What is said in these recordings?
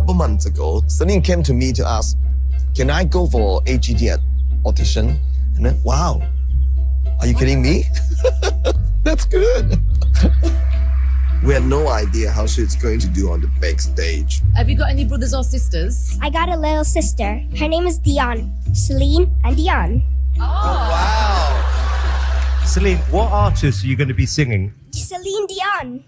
couple months ago, Celine came to me to ask, can I go for AGT audition? And then, wow, are you kidding me? That's good. We had no idea how she's going to do on the big stage. Have you got any brothers or sisters? I got a little sister. Her name is Dion. Celine and Dion. Wow. Celine, what artists are you going to be singing? Celine Dion.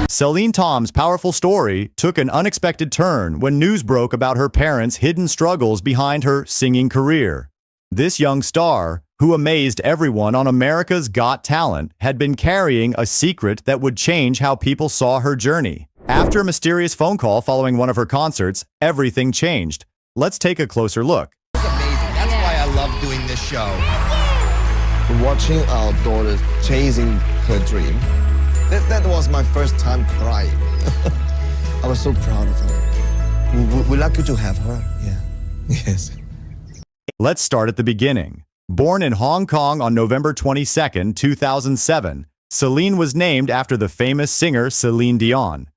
Celine Tam's powerful story took an unexpected turn when news broke about her parents' hidden struggles behind her singing career. This young star, who amazed everyone on America's Got Talent, had been carrying a secret that would change how people saw her journey. After a mysterious phone call following one of her concerts, everything changed. Let's take a closer look. It's amazing. That's why I love doing this show. Watching our daughter chasing her dream, that was my first time crying. I was so proud of her. We're lucky to have her. Yeah. Yes. Let's start at the beginning. Born in Hong Kong on November 22, 2007, Celine was named after the famous singer Celine Dion.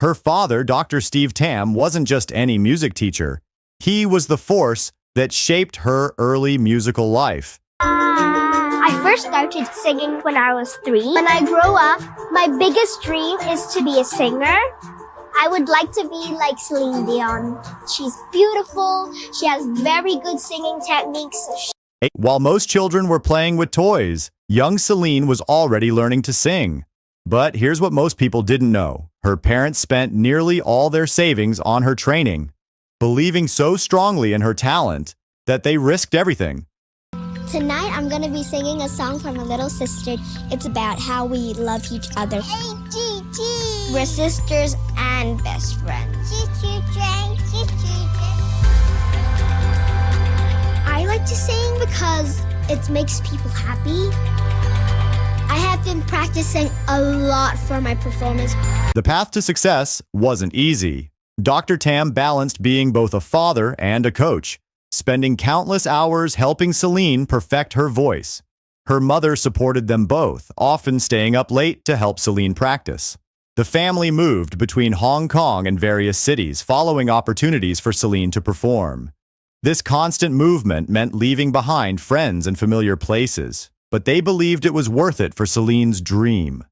Her father, Dr. Steve Tam, wasn't just any music teacher. He was the force that shaped her early musical life. I first started singing when I was 3. When I grow up, my biggest dream is to be a singer. I would like to be like Celine Dion. She's beautiful. She has very good singing techniques. While most children were playing with toys, young Celine was already learning to sing. But here's what most people didn't know. Her parents spent nearly all their savings on her training, believing so strongly in her talent that they risked everything. Tonight, I'm going to be singing a song for my little sister. It's about how we love each other. AGT. We're sisters and best friends. I like to sing because it makes people happy. I have been practicing a lot for my performance. The path to success wasn't easy. Dr. Tam balanced being both a father and a coach, spending countless hours helping Celine perfect her voice. Her mother supported them both, often staying up late to help Celine practice. The family moved between Hong Kong and various cities, following opportunities for Celine to perform. This constant movement meant leaving behind friends and familiar places, but they believed it was worth it for Celine's dream.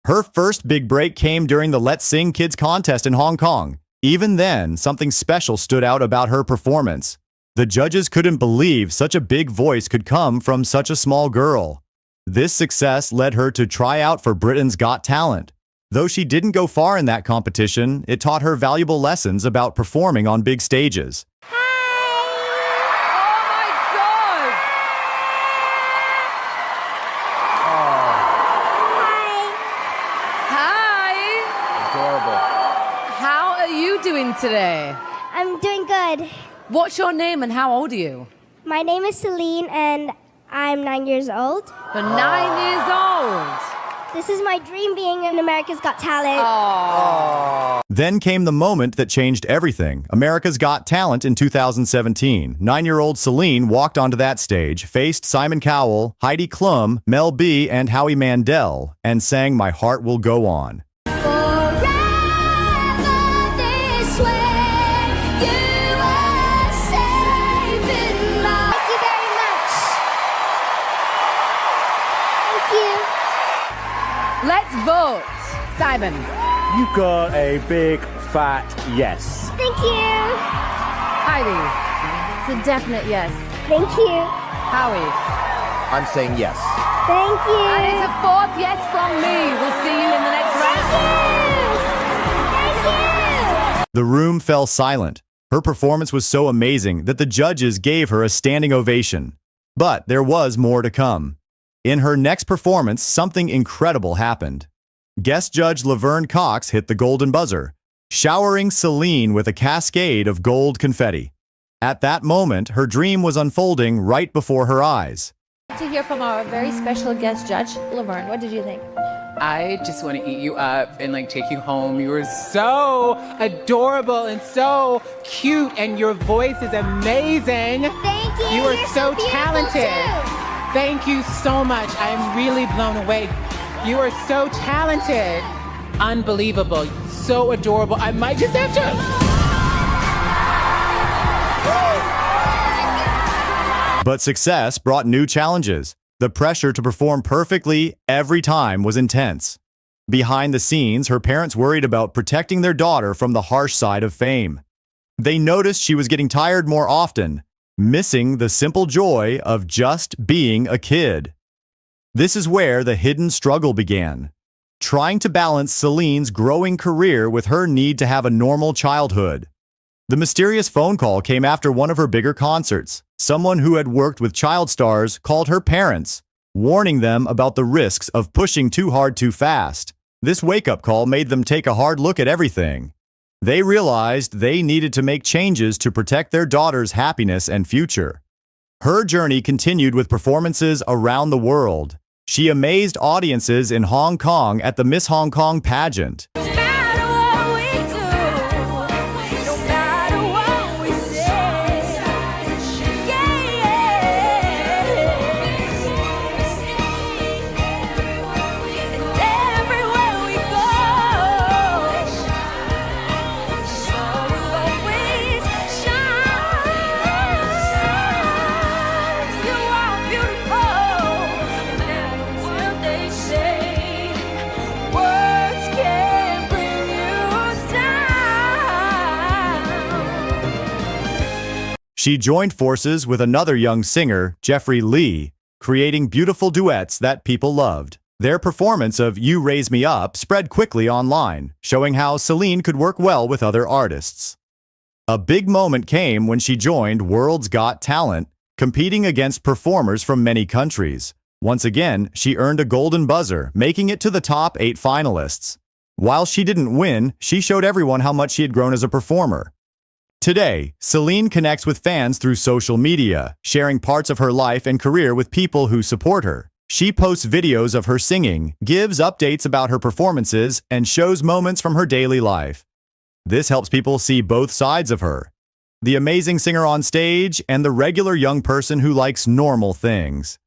Her first big break came during the Let's Sing Kids contest in Hong Kong. Even then, something special stood out about her performance. The judges couldn't believe such a big voice could come from such a small girl. This success led her to try out for Britain's Got Talent. Though she didn't go far in that competition, it taught her valuable lessons about performing on big stages. Doing today? I'm doing good. What's your name and how old are you? My name is Celine and I'm 9 years old. You're 9 years old. This is my dream, being in America's Got Talent. Aww. Then came the moment that changed everything. America's Got Talent in 2017. 9-year-old Celine walked onto that stage, faced Simon Cowell, Heidi Klum, Mel B, and Howie Mandel, and sang My Heart Will Go On. Let's vote. Simon. You got a big fat yes. Thank you. Heidi. It's a definite yes. Thank you. Howie. I'm saying yes. Thank you. And it's a 4th yes from me. We'll see you in the next round. Thank you. The room fell silent. Her performance was so amazing that the judges gave her a standing ovation. But there was more to come. In her next performance, something incredible happened. Guest judge Laverne Cox hit the golden buzzer, showering Celine with a cascade of gold confetti. At that moment, her dream was unfolding right before her eyes. To hear from our very special guest judge, Laverne, what did you think? I just want to eat you up and like take you home. You were so adorable and so cute, and your voice is amazing. Thank you. You are You're so beautiful talented. too. Thank you so much. I'm really blown away. You are so talented. Unbelievable. so adorable. I might just have to. But success brought new challenges. The pressure to perform perfectly every time was intense. Behind the scenes, her parents worried about protecting their daughter from the harsh side of fame. They noticed she was getting tired more often, missing the simple joy of just being a kid. This is where the hidden struggle began, trying to balance Celine's growing career with her need to have a normal childhood. The mysterious phone call came after one of her bigger concerts. Someone who had worked with child stars called her parents, warning them about the risks of pushing too hard too fast. This wake-up call made them take a hard look at everything. They realized they needed to make changes to protect their daughter's happiness and future. Her journey continued with performances around the world. She amazed audiences in Hong Kong at the Miss Hong Kong pageant. She joined forces with another young singer, Jeffrey Lee, creating beautiful duets that people loved. Their performance of You Raise Me Up spread quickly online, showing how Celine could work well with other artists. A big moment came when she joined World's Got Talent, competing against performers from many countries. Once again, she earned a golden buzzer, making it to the top 8 finalists. While she didn't win, she showed everyone how much she had grown as a performer. Today, Celine connects with fans through social media, sharing parts of her life and career with people who support her. She posts videos of her singing, gives updates about her performances, and shows moments from her daily life. This helps people see both sides of her, the amazing singer on stage and the regular young person who likes normal things.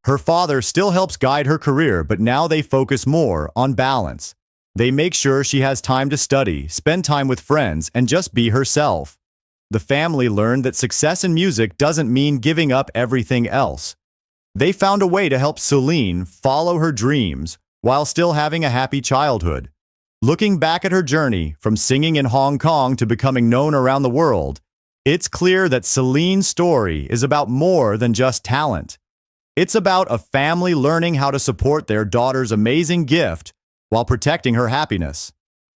Her father still helps guide her career, but now they focus more on balance. They make sure she has time to study, spend time with friends, and just be herself. The family learned that success in music doesn't mean giving up everything else. They found a way to help Celine follow her dreams while still having a happy childhood. Looking back at her journey, from singing in Hong Kong to becoming known around the world, it's clear that Celine's story is about more than just talent. It's about a family learning how to support their daughter's amazing gift while protecting her happiness.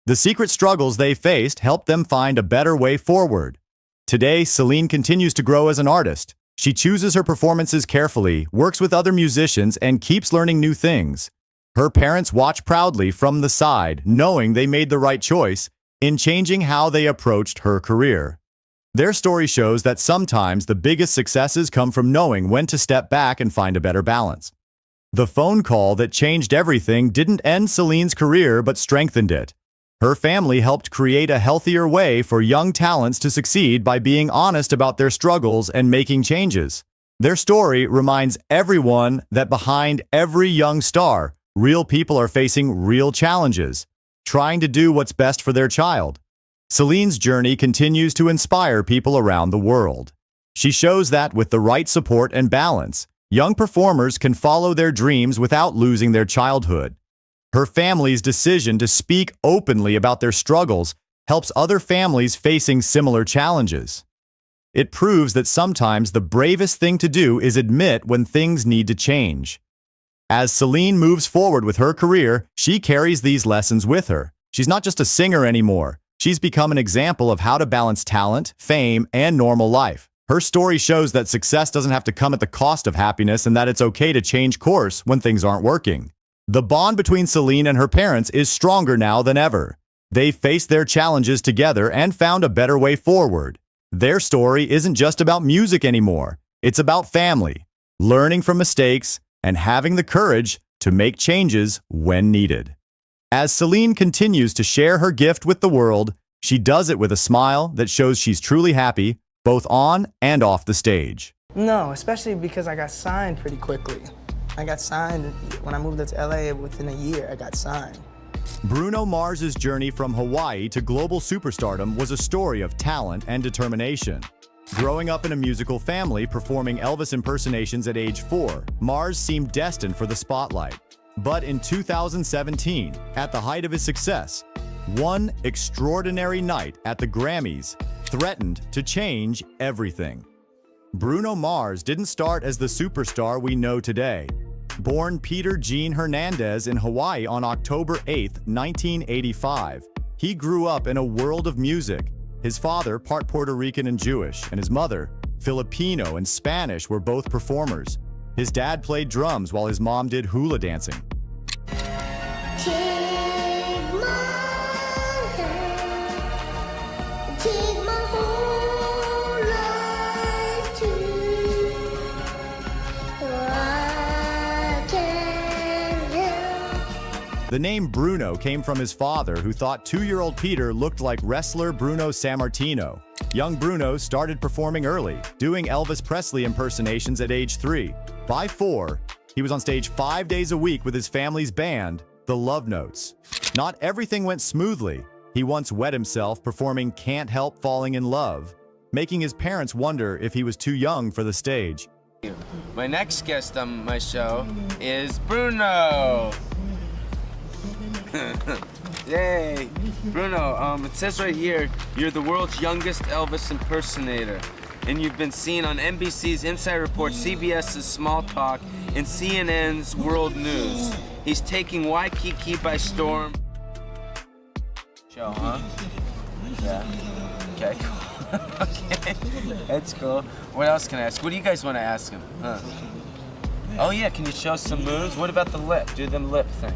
The secret struggles they faced helped them find a better way forward. Today, Celine continues to grow as an artist. She chooses her performances carefully, works with other musicians, and keeps learning new things. Her parents watch proudly from the side, knowing they made the right choice in changing how they approached her career. Their story shows that sometimes the biggest successes come from knowing when to step back and find a better balance. The phone call that changed everything didn't end Celine's career but strengthened it. Her family helped create a healthier way for young talents to succeed by being honest about their struggles and making changes. Their story reminds everyone that behind every young star, real people are facing real challenges, trying to do what's best for their child. Celine's journey continues to inspire people around the world. She shows that with the right support and balance, young performers can follow their dreams without losing their childhood. Her family's decision to speak openly about their struggles helps other families facing similar challenges. It proves that sometimes the bravest thing to do is admit when things need to change. As Celine moves forward with her career, she carries these lessons with her. She's not just a singer anymore. She's become an example of how to balance talent, fame, and normal life. Her story shows that success doesn't have to come at the cost of happiness and that it's okay to change course when things aren't working. The bond between Celine and her parents is stronger now than ever. They've faced their challenges together and found a better way forward. Their story isn't just about music anymore. It's about family, learning from mistakes, and having the courage to make changes when needed. As Celine continues to share her gift with the world, she does it with a smile that shows she's truly happy, both on and off the stage. No, especially because I got signed pretty quickly. I got signed when I moved to LA. Within a year, I got signed. Bruno Mars's journey from Hawaii to global superstardom was a story of talent and determination. Growing up in a musical family performing Elvis impersonations at age 4, Mars seemed destined for the spotlight. But in 2017, at the height of his success, one extraordinary night at the Grammys threatened to change everything. Bruno Mars didn't start as the superstar we know today. Born Peter Gene Hernandez in Hawaii on October 8, 1985, he grew up in a world of music. His father, part Puerto Rican and Jewish, and his mother, Filipino and Spanish, were both performers. His dad played drums while his mom did hula dancing. The name Bruno came from his father, who thought 2-year-old Peter looked like wrestler Bruno Sammartino. Young Bruno started performing early, doing Elvis Presley impersonations at age 3. By 4, he was on stage 5 days a week with his family's band, the Love Notes. Not everything went smoothly. He once wet himself performing Can't Help Falling in Love, making his parents wonder if he was too young for the stage. My next guest on my show is Bruno. Yay! Bruno, it says right here, you're the world's youngest Elvis impersonator. And you've been seen on NBC's Inside Report, CBS's Small Talk, and CNN's World News. He's taking Waikiki by storm. Show, huh? Yeah. Okay, cool. Okay, that's cool. What else can I ask? What do you guys want to ask him? Huh? Oh yeah, can you show some moves? What about the lip? Do the lip thing.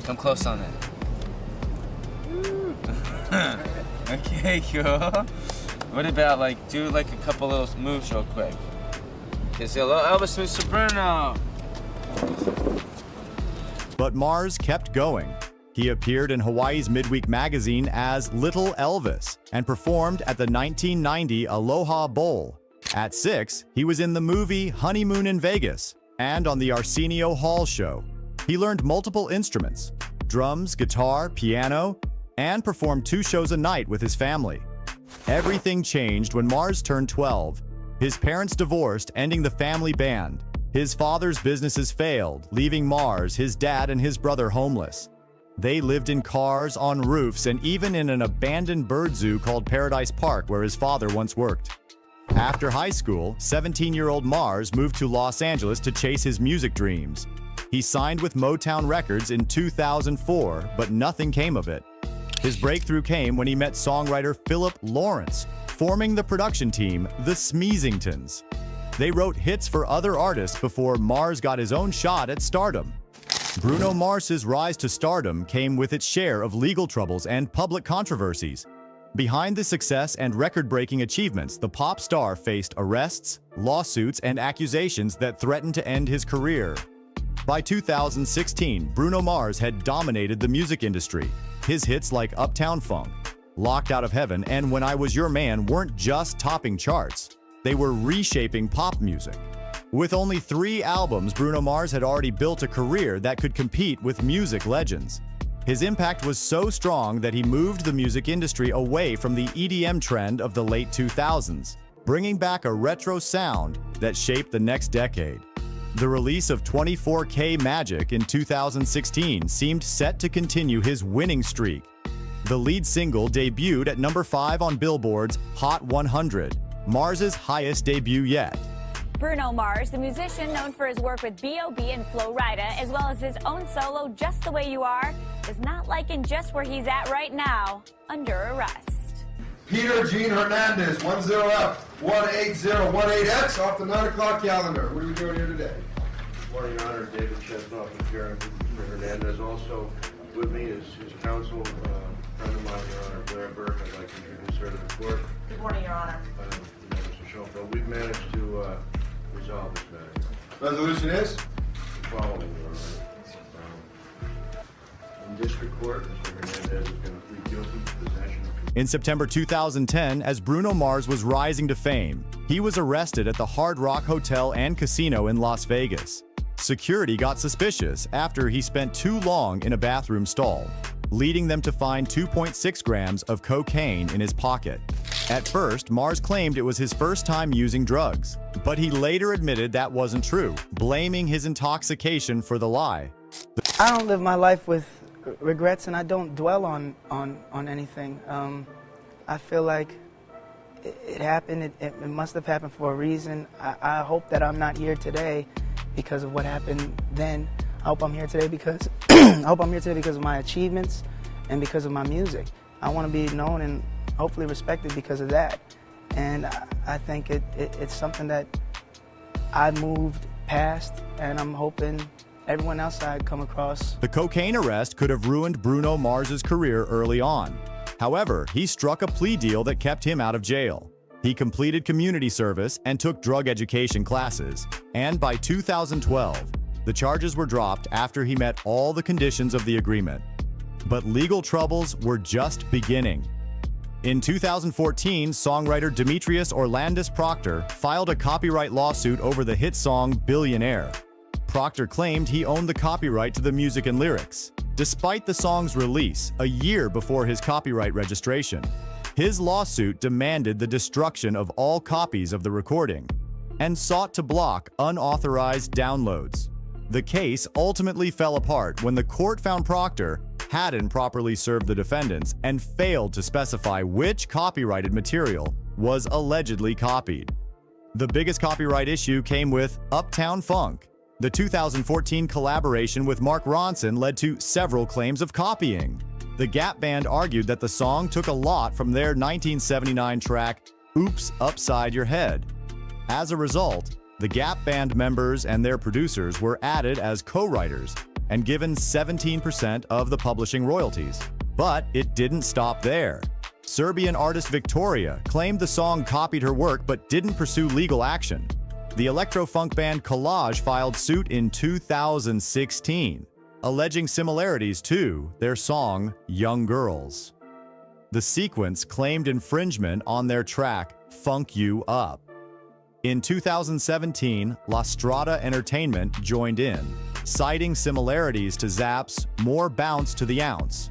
Come close on that. Okay, cool. What about do a couple little moves real quick? Okay, say hello, Elvis Mr. Bruno. But Mars kept going. He appeared in Hawaii's Midweek magazine as Little Elvis and performed at the 1990 Aloha Bowl. At 6, he was in the movie Honeymoon in Vegas and on the Arsenio Hall show. He learned multiple instruments, drums, guitar, piano, and performed 2 shows a night with his family. Everything changed when Mars turned 12. His parents divorced, ending the family band. His father's businesses failed, leaving Mars, his dad, and his brother homeless. They lived in cars, on roofs, and even in an abandoned bird zoo called Paradise Park, where his father once worked. After high school, 17-year-old Mars moved to Los Angeles to chase his music dreams. He signed with Motown Records in 2004, but nothing came of it. His breakthrough came when he met songwriter Philip Lawrence, forming the production team, the Smeezingtons. They wrote hits for other artists before Mars got his own shot at stardom. Bruno Mars's rise to stardom came with its share of legal troubles and public controversies. Behind the success and record-breaking achievements, the pop star faced arrests, lawsuits, and accusations that threatened to end his career. By 2016, Bruno Mars had dominated the music industry. His hits like Uptown Funk, Locked Out of Heaven, and When I Was Your Man weren't just topping charts. They were reshaping pop music. With only 3 albums, Bruno Mars had already built a career that could compete with music legends. His impact was so strong that he moved the music industry away from the EDM trend of the late 2000s, bringing back a retro sound that shaped the next decade. The release of 24K Magic in 2016 seemed set to continue his winning streak. The lead single debuted at number 5 on Billboard's Hot 100, Mars's highest debut yet. Bruno Mars, the musician known for his work with B.O.B. and Flo Rida, as well as his own solo Just the Way You Are, is not liking just where he's at right now, under arrest. Peter Gene Hernandez, 10F, 18018X off the 9 o'clock calendar. What are we doing here today? Good morning, Your Honor. David Chesnoff and Karen Hernandez. Also with me is his counsel, friend of mine, Your Honor, Blair Burke. I'd like to introduce her to the court. Good morning, Your Honor. Mr. Schoenfeld. We've managed to resolve this matter. Resolution is? Following, Your Honor. In district court, Mr. Hernandez is going to plead guilty to possession of... In September 2010, as Bruno Mars was rising to fame, he was arrested at the Hard Rock Hotel and Casino in Las Vegas. Security got suspicious after he spent too long in a bathroom stall, leading them to find 2.6 grams of cocaine in his pocket. At first, Mars claimed it was his first time using drugs, but he later admitted that wasn't true, blaming his intoxication for the lie. I don't live my life with regrets, and I don't dwell on anything. I feel like it happened. It must have happened for a reason. I hope that I'm not here today because of what happened then. I hope I'm here today because of my achievements and because of my music. I want to be known and hopefully respected because of that. And I think it's something that I moved past, and I'm hoping everyone else I come across. The cocaine arrest could have ruined Bruno Mars's career early on. However, he struck a plea deal that kept him out of jail. He completed community service and took drug education classes. And by 2012, the charges were dropped after he met all the conditions of the agreement. But legal troubles were just beginning. In 2014, songwriter Demetrius Orlandis Proctor filed a copyright lawsuit over the hit song Billionaire. Proctor claimed he owned the copyright to the music and lyrics, despite the song's release a year before his copyright registration. His lawsuit demanded the destruction of all copies of the recording and sought to block unauthorized downloads. The case ultimately fell apart when the court found Proctor hadn't properly served the defendants and failed to specify which copyrighted material was allegedly copied. The biggest copyright issue came with Uptown Funk. The 2014 collaboration with Mark Ronson led to several claims of copying. The Gap Band argued that the song took a lot from their 1979 track, Oops Upside Your Head. As a result, the Gap Band members and their producers were added as co-writers and given 17% of the publishing royalties. But it didn't stop there. Serbian artist Victoria claimed the song copied her work but didn't pursue legal action. The electro-funk band Collage filed suit in 2016, alleging similarities to their song Young Girls. The Sequence claimed infringement on their track Funk You Up. In 2017, La Strada Entertainment joined in, citing similarities to Zapp's More Bounce to the Ounce.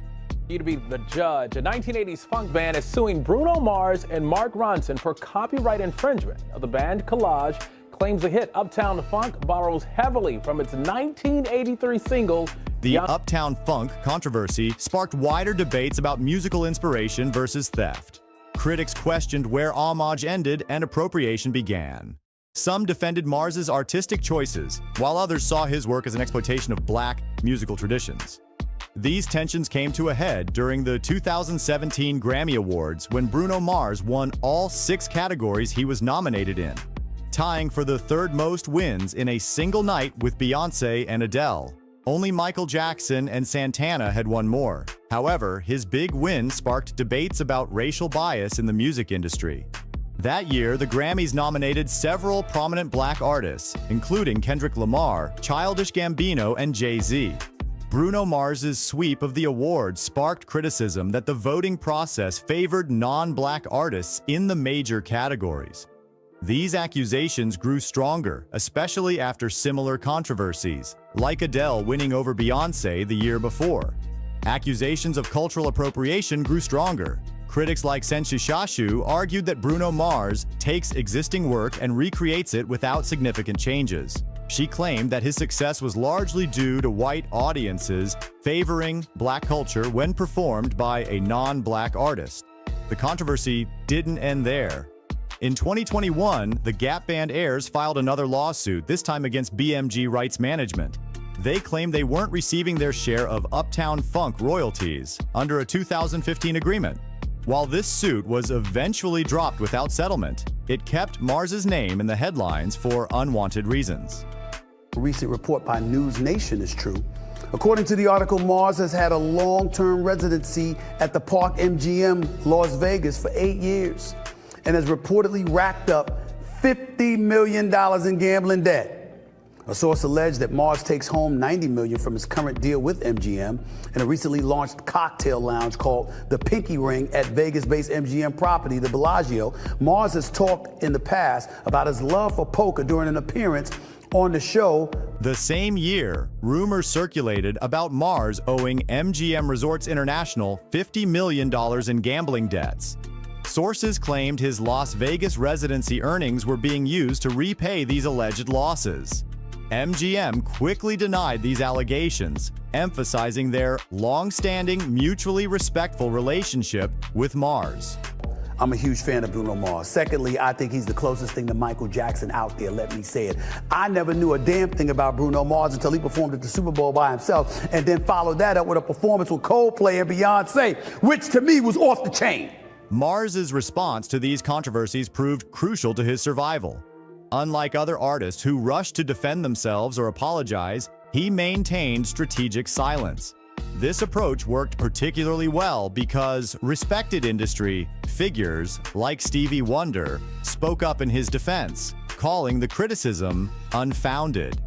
You to be the judge. A 1980s funk band is suing Bruno Mars and Mark Ronson for copyright infringement. Now, the band Collage claims the hit Uptown Funk borrows heavily from its 1983 single. The Uptown Funk controversy sparked wider debates about musical inspiration versus theft. Critics questioned where homage ended and appropriation began. Some defended Mars's artistic choices, while others saw his work as an exploitation of black musical traditions. These tensions came to a head during the 2017 Grammy Awards when Bruno Mars won all 6 categories he was nominated in, tying for the third most wins in a single night with Beyoncé and Adele. Only Michael Jackson and Santana had won more. However, his big win sparked debates about racial bias in the music industry. That year, the Grammys nominated several prominent black artists, including Kendrick Lamar, Childish Gambino, and Jay-Z. Bruno Mars's sweep of the awards sparked criticism that the voting process favored non-black artists in the major categories. These accusations grew stronger, especially after similar controversies, like Adele winning over Beyoncé the year before. Accusations of cultural appropriation grew stronger. Critics like Senshi Shashu argued that Bruno Mars takes existing work and recreates it without significant changes. She claimed that his success was largely due to white audiences favoring black culture when performed by a non-black artist. The controversy didn't end there. In 2021, the Gap Band heirs filed another lawsuit, this time against BMG Rights Management. They claimed they weren't receiving their share of Uptown Funk royalties under a 2015 agreement. While this suit was eventually dropped without settlement, it kept Mars's name in the headlines for unwanted reasons. A recent report by News Nation is true. According to the article, Mars has had a long-term residency at the Park MGM Las Vegas for 8 years and has reportedly racked up $50 million in gambling debt. A source alleged that Mars takes home $90 million from his current deal with MGM and a recently launched cocktail lounge called the Pinky Ring at Vegas-based MGM property, the Bellagio. Mars has talked in the past about his love for poker during an appearance on the show. The same year, rumors circulated about Mars owing MGM Resorts International $50 million in gambling debts. Sources claimed his Las Vegas residency earnings were being used to repay these alleged losses. MGM quickly denied these allegations, emphasizing their long-standing, mutually respectful relationship with Mars. I'm a huge fan of Bruno Mars. Secondly, I think he's the closest thing to Michael Jackson out there, let me say it. I never knew a damn thing about Bruno Mars until he performed at the Super Bowl by himself, and then followed that up with a performance with Coldplay and Beyonce, which to me was off the chain. Mars's response to these controversies proved crucial to his survival. Unlike other artists who rushed to defend themselves or apologize, he maintained strategic silence. This approach worked particularly well because respected industry figures like Stevie Wonder spoke up in his defense, calling the criticism unfounded.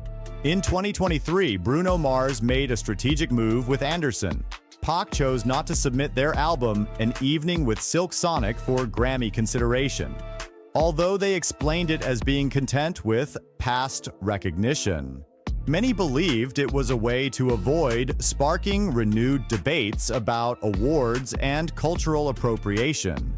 In 2023, Bruno Mars made a strategic move with Anderson. Pac chose not to submit their album An Evening with Silk Sonic for Grammy consideration, although they explained it as being content with past recognition. Many believed it was a way to avoid sparking renewed debates about awards and cultural appropriation.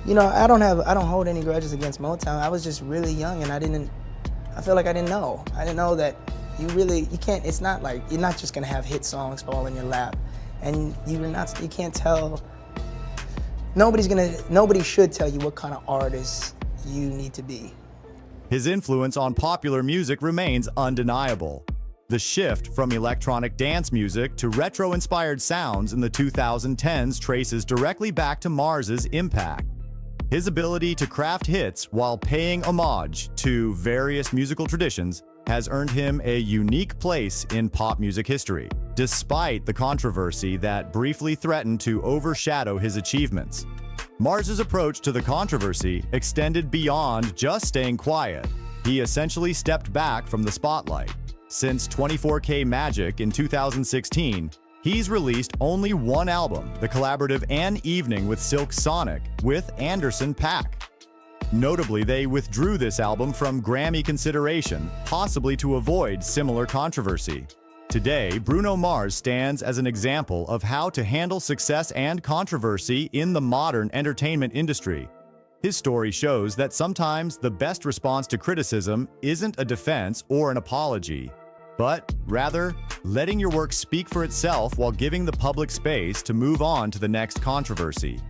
You know, I don't hold any grudges against Motown. I was just really young and I feel like I didn't know. I didn't know that you can't, it's not like, you're not just gonna have hit songs fall in your lap. And you can't tell, nobody should tell you what kind of artist you need to be. His influence on popular music remains undeniable. The shift from electronic dance music to retro-inspired sounds in the 2010s traces directly back to Mars's impact. His ability to craft hits while paying homage to various musical traditions has earned him a unique place in pop music history, despite the controversy that briefly threatened to overshadow his achievements. Mars's approach to the controversy extended beyond just staying quiet. He essentially stepped back from the spotlight. Since 24K Magic in 2016, he's released only one album, the collaborative An Evening with Silk Sonic, with Anderson .Paak. Notably, they withdrew this album from Grammy consideration, possibly to avoid similar controversy. Today, Bruno Mars stands as an example of how to handle success and controversy in the modern entertainment industry. His story shows that sometimes the best response to criticism isn't a defense or an apology, but rather letting your work speak for itself while giving the public space to move on to the next controversy.